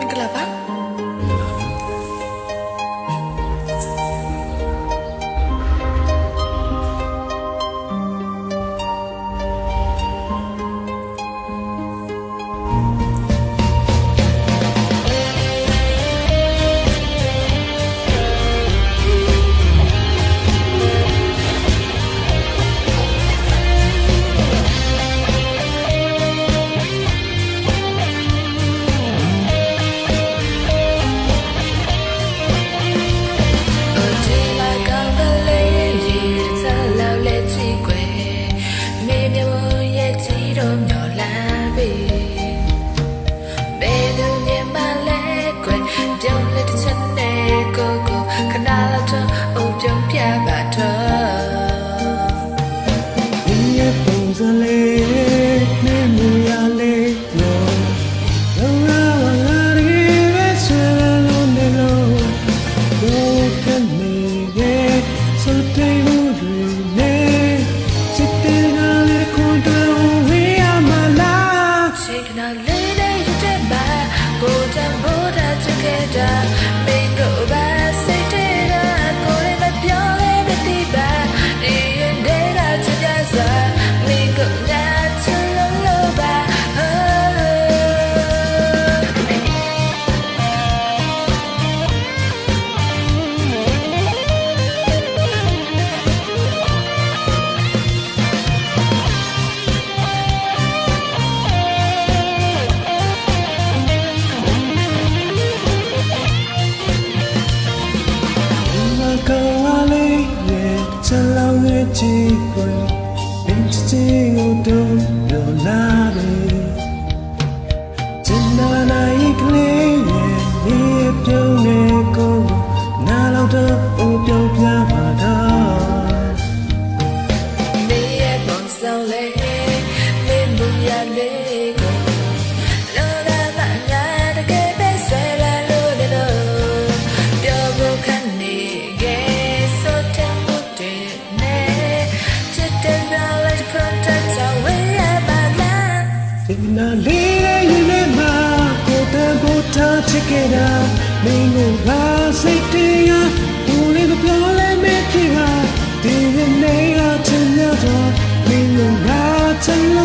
င်္ဂလာပါချစ်ွယ်အင်းချစ်ကိုတော့လောလာပဲချင်နာနိုင်ကလေးရဲ့ဒီပြုံးနေကိုနားလောက်တော့အိုးပြောင်းပြပါတော့နေရပုံဆောင်လေးမင်းဘူးရလေးကိုလောလာမညာတကယ်ပဲဆွဲလာလို့လေတော့ပြောဖို့ခန့်နေခဲ့ဆိုတဲ့မှုတွေနာလေးရဲ့ရင်ထဲမှာကိုယ်တန်ကိုထားချစ်ခဲ့တာမင်းကိုငါစိတ်တရားဘူလေးမပြောလဲမဖြစ်ပါဒီနေ့ကချင်ရတော့မင်းကိုငါချင်